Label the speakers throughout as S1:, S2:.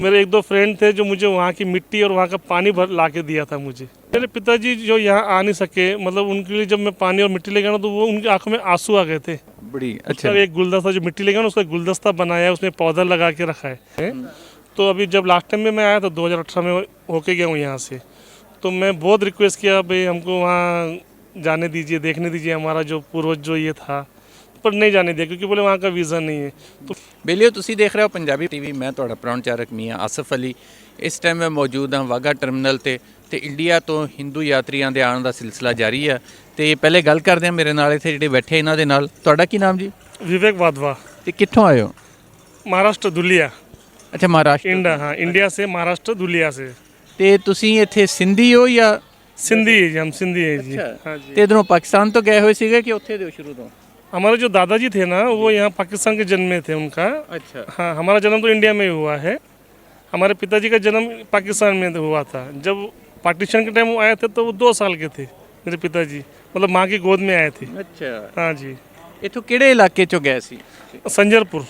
S1: मेरे एक दो फ्रेंड थे जो मुझे वहाँ की मिट्टी और वहाँ का पानी भर ला के दिया था मुझे। मेरे पिताजी जो यहाँ आ नहीं सके, मतलब उनके लिए जब मैं पानी और मिट्टी ले गया ना तो वो उनकी आंखों में आंसू आ गए थे।
S2: बड़ी
S1: उसका
S2: अच्छा।
S1: एक गुलदस्ता जो मिट्टी ले गया ना, उसका गुलदस्ता बनाया है, उसमें पौधा लगा के रखा है। तो अभी जब लास्ट टाइम में मैं आया था 2018 में होके गया हूँ यहाँ से, तो मैं बहुत रिक्वेस्ट किया भाई हमको वहाँ जाने दीजिए, देखने दीजिए हमारा जो पूर्वज जो ये था, पर नहीं जाने दिया क्योंकि बोले वहाँ का वीज़ा नहीं है। तो
S2: बेलियो ਤੁਸੀਂ ਦੇਖ ਰਹੇ ਹੋ ਪੰਜਾਬੀ ਟੀਵੀ, ਮੈਂ ਤੁਹਾਡਾ ਪ੍ਰਾਹੁਣਚਾਰਕ ਮੀਆਂ ਆਸਫ ਅਲੀ। ਇਸ ਟਾਈਮ ਮੈਂ ਮੌਜੂਦ ਹਾਂ ਵਾਹਗਾ ਟਰਮੀਨਲ ਤੇ ਇੰਡੀਆ ਤੋਂ ਹਿੰਦੂ ਯਾਤਰੀਆਂ ਦੇ ਆਉਣ ਦਾ ਸਿਲਸਿਲਾ ਜਾਰੀ ਹੈ। ਤੇ ਪਹਿਲੇ ਗੱਲ ਕਰਦੇ ਹਾਂ ਮੇਰੇ ਨਾਲ ਇੱਥੇ ਜਿਹੜੇ ਬੈਠੇ ਇਹਨਾਂ ਦੇ ਨਾਲ। ਤੁਹਾਡਾ ਕੀ ਨਾਮ ਜੀ?
S1: विवेक वाधवा,
S2: ਤੇ ਕਿੱਥੋਂ ਆਏ ਹੋ?
S1: महाराष्ट्र धुलिया।
S2: ਅੱਛਾ, ਮਹਾਰਾਸ਼ਟਰ।
S1: इंडिया, हाँ इंडिया से, महाराष्ट्र धुलिया से।
S2: ਤੇ ਤੁਸੀਂ ਇੱਥੇ ਸਿੰਧੀ ਹੋ ਜਾਂ?
S1: सिंधी है जी, हम सिंधी है जी।
S2: अच्छा।
S1: हाँ जी।
S2: ਤੇ ਇਧਰੋਂ ਪਾਕਿਸਤਾਨ ਤੋਂ ਗਏ ਹੋਏ ਸੀਗੇ ਕਿ ਉੱਥੇ ਦੇ ਹੋ ਸ਼ੁਰੂ ਤੋਂ?
S1: हमारे जो दादाजी थे ना वो यहाँ पाकिस्तान के जन्मे थे उनका।
S2: अच्छा।
S1: हाँ, हमारा जन्म तो इंडिया में ही हुआ है। हमारे पिताजी का जन्म पाकिस्तान में हुआ था। जब पार्टीशन के टाइम वो आए थे तो वो 2 साल के थे मेरे पिताजी, मतलब माँ की गोद में आए थे।
S2: ਅੱਛਾ।
S1: हाँ जी।
S2: ਇੱਥੋਂ ਕਿਹੜੇ ਇਲਾਕੇ ਚੋਂ ਗਏ ਸੀ?
S1: संजरपुर।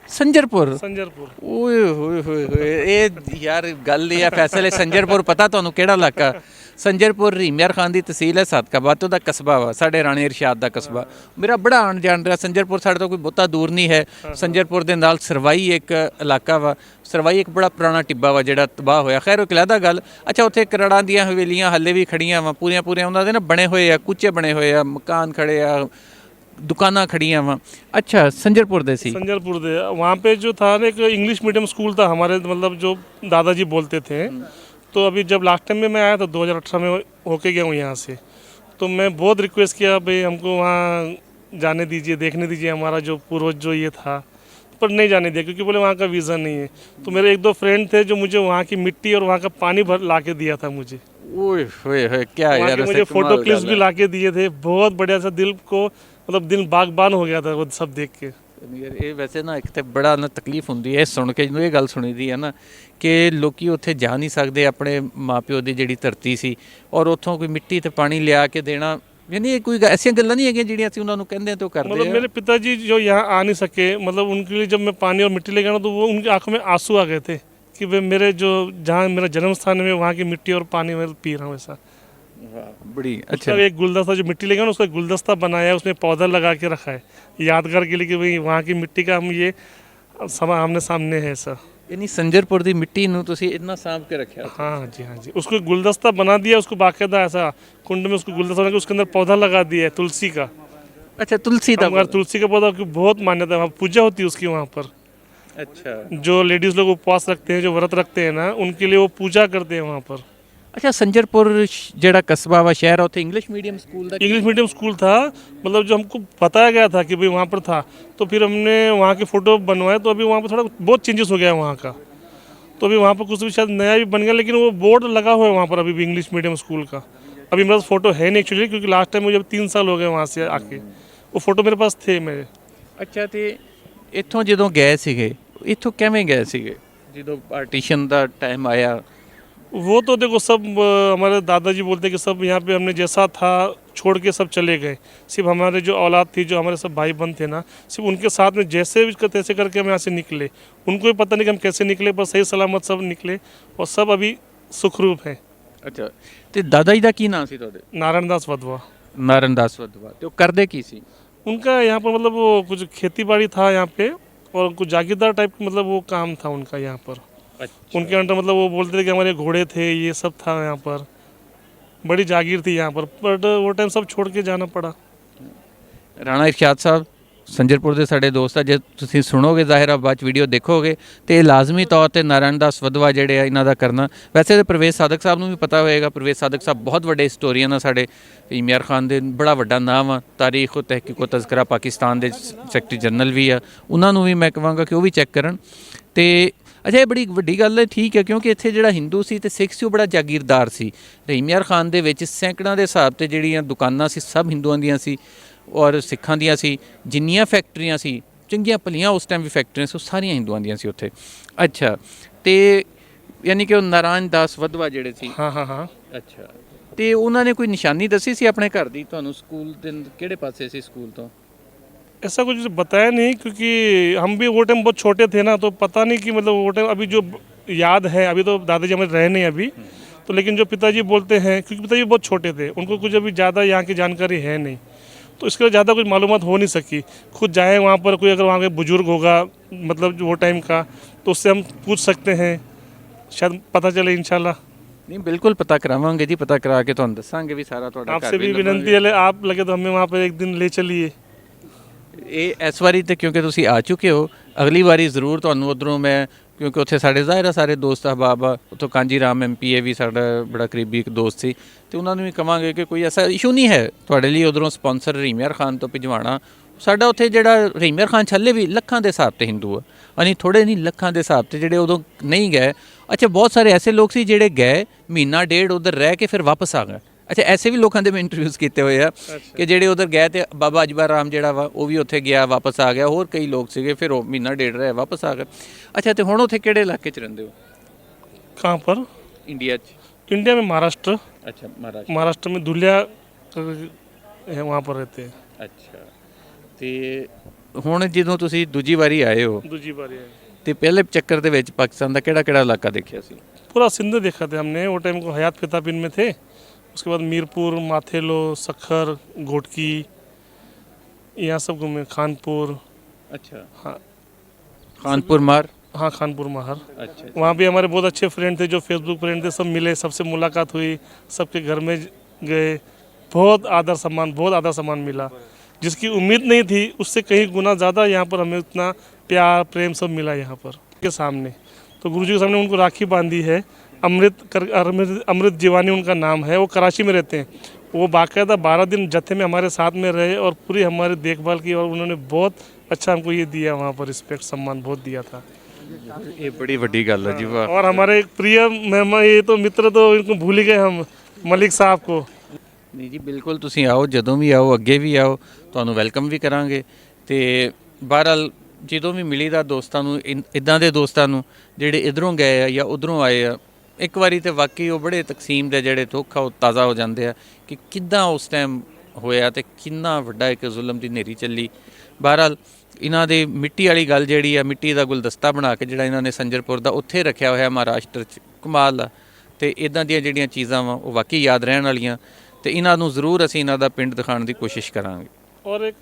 S2: ਸੰਜਰਪੁਰ।
S1: संजरपुर।
S2: ਓਏ ਹੋਏ ਹੋਏ ਹੋਏ, ਇਹ ਯਾਰ ਗੱਲ ਇਹ ਆ ਫੈਸਲੇ। ਸੰਜਰਪੁਰ ਪਤਾ ਤੁਹਾਨੂੰ ਕਿਹੜਾ ਇਲਾਕਾ? ਸੰਜਰਪੁਰ ਰੀਮਿਆਰ ਖਾਨ ਦੀ ਤਹਿਸੀਲ ਹੈ, ਸਾਦਕਾਬਾਦ ਦਾ ਕਸਬਾ ਵਾ, ਸਾਡੇ ਰਾਣੇ ਇਰਸ਼ਾਦ ਦਾ ਕਸਬਾ। ਮੇਰਾ ਬੜਾ ਆਣ ਜਾਣ ਰਿਹਾ ਸੰਜਰਪੁਰ, ਸਾਡੇ ਤੋਂ ਕੋਈ ਬਹੁਤਾ ਦੂਰ ਨਹੀਂ ਹੈ। ਸੰਜਰਪੁਰ ਦੇ ਨਾਲ ਸਰਵਾਈ ਇੱਕ ਇਲਾਕਾ ਵਾ। ਸਰਵਾਈ ਇੱਕ ਬੜਾ ਪੁਰਾਣਾ ਟਿੱਬਾ ਵਾ ਜਿਹੜਾ ਤਬਾਹ ਹੋਇਆ। ਖੈਰ ਉਹ ਇੱਕ ਅਲੱਗ ਗੱਲ। ਅੱਛਾ, ਉੱਥੇ ਕਰੜਾਂ ਦੀਆਂ ਹਵੇਲੀਆਂ ਹੱਲੇ ਵੀ ਖੜੀਆਂ ਵਾ, ਪੂਰੀਆਂ ਉਹਨਾਂ ਦੇ ਨਾ ਬਣੇ ਹੋਏ ਆ, ਕੁੱਚੇ ਬਣੇ ਹੋਏ ਆ, ਮਕਾਨ ਖੜੇ ਆ, दुकाना खड़ियाँ वहाँ। अच्छा, संजरपुर दे सी।
S1: संजरपुर दे वहाँ पे जो था ना एक इंग्लिश मीडियम स्कूल था हमारे, मतलब जो दादाजी बोलते थे। तो अभी जब लास्ट टाइम में मैं आया था 2018 में होके गया हूँ यहाँ से, तो मैं बहुत रिक्वेस्ट किया भाई हमको वहाँ जाने दीजिए, देखने दीजिए हमारा जो पूर्वज जो ये था, पर नहीं जाने दिया क्योंकि बोले वहाँ का वीज़ा नहीं है। तो मेरे एक दो फ्रेंड थे जो मुझे वहाँ की मिट्टी और वहाँ का पानी भर ला के दिया था मुझे।
S2: ओए होए होए, क्या
S1: वहाँ
S2: यार,
S1: के मुझे फोटो क्लिप्स भी ला के दिए थे। बहुत बढ़िया सा, दिल को मतलब दिल बागबान हो गया था वो सब देख के।
S2: ਯਾਰ ਇਹ ਵੈਸੇ ਨਾ ਇੱਕ ਤੇ ਬੜਾ ਨਾ ਤਕਲੀਫ ਹੁੰਦੀ ਹੈ ਸੁਣ ਕੇ, ਜਦੋਂ ਇਹ ਗੱਲ ਸੁਣੀ ਦੀ ਹੈ ਨਾ ਕਿ ਲੋਕੀ ਉੱਥੇ ਜਾ ਨਹੀਂ ਸਕਦੇ, ਆਪਣੇ ਮਾਪਿਓ ਦੀ ਜਿਹੜੀ ਧਰਤੀ ਸੀ, ਔਰ ਉੱਥੋਂ ਕੋਈ ਮਿੱਟੀ ਤੇ ਪਾਣੀ ਲਿਆ ਕੇ ਦੇਣਾ, यानी कोई ऐसी गल्लां नहीं है ਜਿਹੜੀਆਂ ਅਸੀਂ ਉਹਨਾਂ ਨੂੰ ਕਹਿੰਦੇ तो करते
S1: मतलब मेरे पिताजी जो यहाँ आ नहीं सके, मतलब उनके लिए जब मैं पानी और मिट्टी ले गया ना तो वो उनकी आंखों में आंसू आ गए थे कि वे मेरे जो जहाँ मेरा जन्म स्थान है वहाँ की मिट्टी और पानी में पी रहा हूँ ऐसा।
S2: बड़ी
S1: अच्छा। एक गुलदस्ता जो मिट्टी ले गया ना, उसका गुलदस्ता बनाया है, उसमें पौधा लगा के रखा है यादगार के लिए कि भाई वहाँ की मिट्टी का हम ये आमने सामने है ऐसा।
S2: यानी संजरपुर की मिट्टी ਨੂੰ ਤੁਸੀਂ इतना सांभ के रखा?
S1: हाँ जी, हाँ जी। उसको गुलदस्ता बना दिया, उसको बाकायदा ऐसा कुंड में उसको गुलदस्ता बना के उसके अंदर पौधा लगा दिया है तुलसी का।
S2: अच्छा, तुलसी का?
S1: हमारे तुलसी का पौधा की बहुत मान्यता है, वहाँ पूजा होती है उसकी वहाँ पर।
S2: अच्छा।
S1: जो लेडीज़ लोग उपवास रखते हैं, जो व्रत रखते हैं ना, उनके लिए वो पूजा करते हैं वहाँ पर।
S2: अच्छा, संजरपुर ਜਿਹੜਾ ਕਸਬਾ ਵਾ ਸ਼ਹਿਰ ਆ, ਉੱਥੇ इंग्लिश मीडियम स्कूल ਦਾ?
S1: इंग्लिश मीडियम स्कूल था, मतलब जो हमको बताया गया था कि भाई वहाँ पर था, तो फिर हमने वहाँ की फ़ोटो बनवाए, तो अभी वहाँ पर थोड़ा बहुत चेंजेस हो गया है वहाँ का। तो अभी वहाँ पर कुछ भी शायद नया भी बन गया, लेकिन वो बोर्ड लगा हुआ है वहाँ पर अभी भी इंग्लिश मीडियम स्कूल का। अभी मेरे पास फ़ोटो है नहीं एक्चुअली, क्योंकि लास्ट टाइम मुझे 3 साल हो गए वहाँ से आके, वो फ़ोटो मेरे पास थे मेरे।
S2: ਅੱਛਾ, ਤੇ ਇੱਥੋਂ ਜਦੋਂ ਗਏ ਸੀਗੇ, ਇੱਥੋਂ ਕਿਵੇਂ ਗਏ ਸੀਗੇ ਜਦੋਂ ਪਾਰਟੀਸ਼ਨ ਦਾ ਟਾਈਮ ਆਇਆ?
S1: वो तो देखो सब हमारे दादाजी बोलते कि सब यहाँ पे हमने जैसा था छोड़ के सब चले गए, सिर्फ हमारे जो औलाद थी, जो हमारे सब भाई बहन थे ना, सिर्फ उनके साथ में जैसे भी तैसे करके हम यहाँ से निकले। उनको भी पता नहीं कि हम कैसे निकले, पर सही सलामत सब निकले और सब अभी सुखरूप हैं।
S2: ਅੱਛਾ, ਤੇ ਦਾਦਾ ਜੀ ਦਾ ਕੀ ਨਾਮ ਸੀ ਤੁਹਾਡੇ?
S1: नारायण दास वधवा।
S2: ਨਾਰਨ ਦਾਸ ਵਧਵਾ। ਤੇ ਉਹ ਕਰਦੇ ਕੀ ਸੀ?
S1: उनका यहाँ पर मतलब वो कुछ खेती बाड़ी था यहाँ पे, और कुछ जागीरदार टाइप मतलब वो काम था उनका यहाँ पर। उनके अंडर मतलब वो बोलते थे कि हमारे घोड़े थे, ये सब था यहाँ पर, बड़ी जागीर थी यहाँ पर, बट वो टाइम सब छोड़ के जाना पड़ा।
S2: ਰਾਣਾ ਇਰਸ਼ਾਦ ਸਾਹਿਬ ਸੰਜਰਪੁਰ ਦੇ ਸਾਡੇ ਦੋਸਤ ਆ, ਜੇ ਤੁਸੀਂ ਸੁਣੋਗੇ ਜ਼ਾਹਿਰ ਆ ਬਾਅਦ 'ਚ ਵੀਡੀਓ ਦੇਖੋਗੇ ਤੇ ਇਹ ਲਾਜ਼ਮੀ ਤੌਰ ਤੇ ਨਾਰਾਇਣ ਦਾਸ ਵਧਵਾ ਜਿਹੜੇ ਆ ਇਹਨਾਂ ਦਾ ਕਰਨਾ। ਵੈਸੇ ਤਾਂ ਪ੍ਰਵੇਸ਼ ਸਾਦਕ ਸਾਹਿਬ ਨੂੰ ਵੀ ਪਤਾ ਹੋਏਗਾ, ਪ੍ਰਵੇਸ਼ ਸਾਦਕ ਸਾਹਿਬ ਬਹੁਤ ਵੱਡੇ ਹਿਸਟੋਰੀਅਨ ਆ ਸਾਡੇ, ਇਮਿਆਰ ਖਾਨ ਦੇ ਬੜਾ ਵੱਡਾ ਨਾਮ ਆ, ਤਾਰੀਖ ਓ ਤਹਿਕੀਕ ਓ ਤਜ਼ਕਰਾ ਪਾਕਿਸਤਾਨ ਦੇ ਸੈਕਟਰੀ ਜਨਰਲ ਵੀ ਆ, ਉਹਨਾਂ ਨੂੰ ਵੀ ਮੈਂ ਕਹਾਂਗਾ ਕਿ ਉਹ ਵੀ ਚੈੱਕ ਕਰਨ। ਤੇ ਅੱਛਾ, ਇਹ ਬੜੀ ਵੱਡੀ ਗੱਲ ਹੈ, ਠੀਕ ਹੈ, ਕਿਉਂਕਿ ਇੱਥੇ ਜਿਹੜਾ ਹਿੰਦੂ ਸੀ ਤੇ ਸਿੱਖ ਸੀ ਉਹ ਬੜਾ ਜਾਗੀਰਦਾਰ ਸੀ। ਰਹੀਮਯਾਰ ਖਾਨ ਦੇ ਵਿੱਚ ਸੈਂਕੜਾਂ ਦੇ ਹਿਸਾਬ ਤੇ ਜਿਹੜੀਆਂ ਦੁਕਾਨਾਂ ਸੀ ਸਭ ਹਿੰਦੂਆਂ ਦੀਆਂ ਸੀ ਔਰ ਸਿੱਖਾਂ ਦੀਆਂ ਸੀ। ਜਿੰਨੀਆਂ ਫੈਕਟਰੀਆਂ ਸੀ ਚੰਗੀਆਂ ਭਲੀਆਂ ਉਸ ਟਾਈਮ ਵੀ ਫੈਕਟਰੀਆਂ ਸੀ, ਉਹ ਸਾਰੀਆਂ ਹਿੰਦੂਆਂ ਦੀਆਂ ਸੀ ਉੱਥੇ। ਅੱਛਾ, ਤੇ ਯਾਨੀ ਕਿ ਉਹ ਨਾਰਾਇਣ ਦਾਸ ਵਧਵਾ ਜਿਹੜੇ ਸੀ।
S1: हाँ हाँ हाँ।
S2: ਅੱਛਾ, ਤੇ ਉਹਨਾਂ ਨੇ ਕੋਈ ਨਿਸ਼ਾਨੀ ਦੱਸੀ ਸੀ ਆਪਣੇ ਘਰ ਦੀ ਤੁਹਾਨੂੰ? ਸਕੂਲ ਦੇ ਕਿਹੜੇ ਪਾਸੇ ਸੀ ਸਕੂਲ ਤੋਂ?
S1: ऐसा कुछ बताया नहीं, क्योंकि हम भी वो टाइम बहुत छोटे थे ना, तो पता नहीं कि मतलब वो टाइम अभी जो याद है। अभी तो दादाजी हमारे रहे नहीं अभी, तो लेकिन जो पिताजी बोलते हैं, क्योंकि पिताजी बहुत छोटे थे, उनको कुछ अभी ज़्यादा यहाँ की जानकारी है नहीं, तो इसके लिए ज़्यादा कुछ मालूमात हो नहीं सकी। खुद जाए वहाँ पर, कोई अगर वहाँ के बुजुर्ग होगा मतलब जो वो टाइम का, तो उससे हम पूछ सकते हैं, शायद पता चले इंशाल्लाह।
S2: नहीं बिल्कुल पता करावांगे जी, पता करा के ਤੁਹਾਨੂੰ ਦੱਸਾਂਗੇ ਵੀ ਸਾਰਾ ਤੁਹਾਡਾ
S1: आपसे भी विनंती है, आप लगे तो हमें वहाँ पर एक दिन ले चलिए।
S2: ਇਹ ਇਸ ਵਾਰੀ ਤੇ ਕਿਉਂਕਿ ਤੁਸੀਂ ਆ ਚੁੱਕੇ ਹੋ, ਅਗਲੀ ਵਾਰੀ ਜ਼ਰੂਰ ਤੁਹਾਨੂੰ ਉਧਰੋਂ ਮੈਂ, ਕਿਉਂਕਿ ਉੱਥੇ ਸਾਡੇ ਜ਼ਾਹਿਰ ਆ ਸਾਰੇ ਦੋਸਤ ਅਹਬਾਬ ਆ, ਉੱਥੋਂ ਕਾਂਜੀ ਰਾਮ ਐਮਪੀ ਵੀ ਸਾਡਾ ਬੜਾ ਕਰੀਬੀ ਇੱਕ ਦੋਸਤ ਸੀ, ਤੇ ਉਹਨਾਂ ਨੂੰ ਵੀ ਕਵਾਂਗੇ ਕਿ ਕੋਈ ਐਸਾ ਇਸ਼ੂ ਨਹੀਂ ਹੈ ਤੁਹਾਡੇ ਲਈ ਉਧਰੋਂ ਸਪਾਂਸਰ ਰੀਮੀਅਰ ਖਾਨ ਤੋਂ ਭਿਜਵਾਣਾ। ਸਾਡਾ ਉੱਥੇ ਜਿਹੜਾ ਰੀਮੀਅਰ ਖਾਨ ਛੱਲੇ ਵੀ ਲੱਖਾਂ ਦੇ ਹਿਸਾਬ ਤੇ ਹਿੰਦੂ ਆ, ਅਨੀ ਥੋੜੇ ਨਹੀਂ ਲੱਖਾਂ ਦੇ ਹਿਸਾਬ ਤੇ ਜਿਹੜੇ ਉਦੋਂ ਨਹੀਂ ਗਏ। ਅੱਛਾ ਬਹੁਤ ਸਾਰੇ ਐਸੇ ਲੋਕ ਸੀ ਜਿਹੜੇ ਗਏ ਮਹੀਨਾ ਡੇਢ ਉਧਰ ਰਹਿ ਕੇ ਫਿਰ ਵਾਪਸ ਆ ਗਏ। ਅੱਛਾ ਐਸੇ ਵੀ ਲੋਕਾਂ ਦੇ ਮੈਂ ਇੰਟਰਵਿਊਜ਼ ਕੀਤੇ ਹੋਏ ਆ ਕਿ ਜਿਹੜੇ ਉਧਰ ਗਏ ਤੇ ਬਾਬਾ ਅਜਬਾ ਰਾਮ ਜਿਹੜਾ ਵਾ ਉਹ ਵੀ ਉੱਥੇ ਗਿਆ ਵਾਪਸ ਆ ਗਿਆ, ਹੋਰ ਕਈ ਲੋਕ ਸੀਗੇ ਫਿਰ ਉਹ ਮਹੀਨਾ ਡੇਢ ਰਹੇ ਵਾਪਸ ਆ ਗਏ। ਅੱਛਾ ਤੇ ਹੁਣ ਉੱਥੇ ਕਿਹੜੇ ਇਲਾਕੇ 'ਚ ਰਹਿੰਦੇ ਹੋ
S1: कहाँ पर?
S2: ਇੰਡੀਆ 'ਚ?
S1: इंडिया में महाराष्ट्र,
S2: ਅੱਛਾ
S1: महाराष्ट्र में धुलिया है, वहाँ पर रहते हैं।
S2: ਅੱਛਾ ਤੇ ਹੁਣ ਜਦੋਂ ਤੁਸੀਂ ਦੂਜੀ ਵਾਰੀ ਆਏ ਹੋ
S1: दूसरी बार है,
S2: ਤੇ ਪਹਿਲੇ ਚੱਕਰ ਦੇ ਵਿੱਚ ਪਾਕਿਸਤਾਨ ਦਾ ਕਿਹੜਾ ਕਿਹੜਾ ਇਲਾਕਾ ਦੇਖਿਆ ਸੀ?
S1: पूरा सिंध देखा था हमने। वो टाइम को हयात फितापिन में थे, उसके बाद मीरपुर, माथेलो, सखर, घोटकी, यहाँ सब घूमे। खानपुर,
S2: ਅੱਛਾ
S1: हाँ
S2: ਖਾਨਪੁਰ ਮਾਰ।
S1: हाँ खानपुर महर।
S2: अच्छा
S1: वहाँ भी हमारे बहुत अच्छे फ्रेंड थे, जो फेसबुक फ्रेंड थे, सब मिले, सबसे मुलाकात हुई, सबके घर में गए। बहुत आदर सम्मान मिला, जिसकी उम्मीद नहीं थी उससे कहीं गुना ज़्यादा यहाँ पर हमें उतना प्यार प्रेम सब मिला यहाँ पर के सामने। तो गुरुजी के सामने उनको राखी बांधी है। अमृत जीवानी उनका नाम है, वो कराची में रहते हैं। वो बाकायदा 12 दिन जत्थे में हमारे साथ में रहे और पूरी हमारी देखभाल की, और उन्होंने बहुत अच्छा हमको ये दिया, वहाँ पर रिस्पेक्ट सम्मान बहुत दिया था।
S2: ये बड़ी ਵੱਡੀ ਗੱਲ ਹੈ ਜੀ ਵਾਹ।
S1: और हमारे एक प्रिय मेहमान, ये तो मित्र तो इनको भूल ही गए हम, मलिक साहब को।
S2: ਨਹੀਂ ਜੀ ਬਿਲਕੁਲ ਤੁਸੀਂ ਆਓ, ਜਦੋਂ ਵੀ ਆਓ ਅੱਗੇ ਵੀ ਆਓ, ਤੁਹਾਨੂੰ ਵੈਲਕਮ ਵੀ ਕਰਾਂਗੇ। ਤੇ ਬਹਰਹਾਲ ਜਦੋਂ ਵੀ ਮਿਲੀਦਾ ਦੋਸਤਾਂ ਨੂੰ, ਇਦਾਂ ਦੇ ਦੋਸਤਾਂ ਨੂੰ ਜਿਹੜੇ ਇਧਰੋਂ ਗਏ ਆ ਜਾਂ ਉਧਰੋਂ ਆਏ ਆ, ਇੱਕ ਵਾਰੀ ਤੇ ਵਾਕਈ ਉਹ ਬੜੇ ਤਕਸੀਮ ਦੇ ਜਿਹੜੇ ਦੁੱਖ ਆ ਉਹ ਤਾਜ਼ਾ ਹੋ ਜਾਂਦੇ ਆ ਕਿ ਕਿੱਦਾਂ ਉਸ ਟਾਈਮ ਹੋਇਆ ਤੇ ਕਿੰਨਾ ਵੱਡਾ ਇੱਕ ਜ਼ੁਲਮ ਦੀ ਨੇਰੀ ਚੱਲੀ। ਬਹਰਹਾਲ ਇਹਨਾਂ ਦੇ ਮਿੱਟੀ ਵਾਲੀ ਗੱਲ ਜਿਹੜੀ ਆ, ਮਿੱਟੀ ਦਾ ਗੁਲਦਸਤਾ ਬਣਾ ਕੇ ਜਿਹੜਾ ਇਹਨਾਂ ਨੇ ਸੰਜਰਪੁਰ ਦਾ ਉੱਥੇ ਰੱਖਿਆ ਹੋਇਆ ਮਹਾਰਾਸ਼ਟਰ 'ਚ, ਕਮਾਲ ਆ। ਤੇ ਇਦਾਂ ਦੀਆਂ ਜਿਹੜੀਆਂ ਚੀਜ਼ਾਂ ਵਾ ਉਹ ਵਾਕਈ ਯਾਦ ਰਹਿਣ ਵਾਲੀਆਂ, ਤੇ ਇਹਨਾਂ ਨੂੰ ਜ਼ਰੂਰ ਅਸੀਂ ਇਹਨਾਂ ਦਾ ਪਿੰਡ ਦਿਖਾਉਣ ਦੀ ਕੋਸ਼ਿਸ਼ ਕਰਾਂਗੇ।
S1: और एक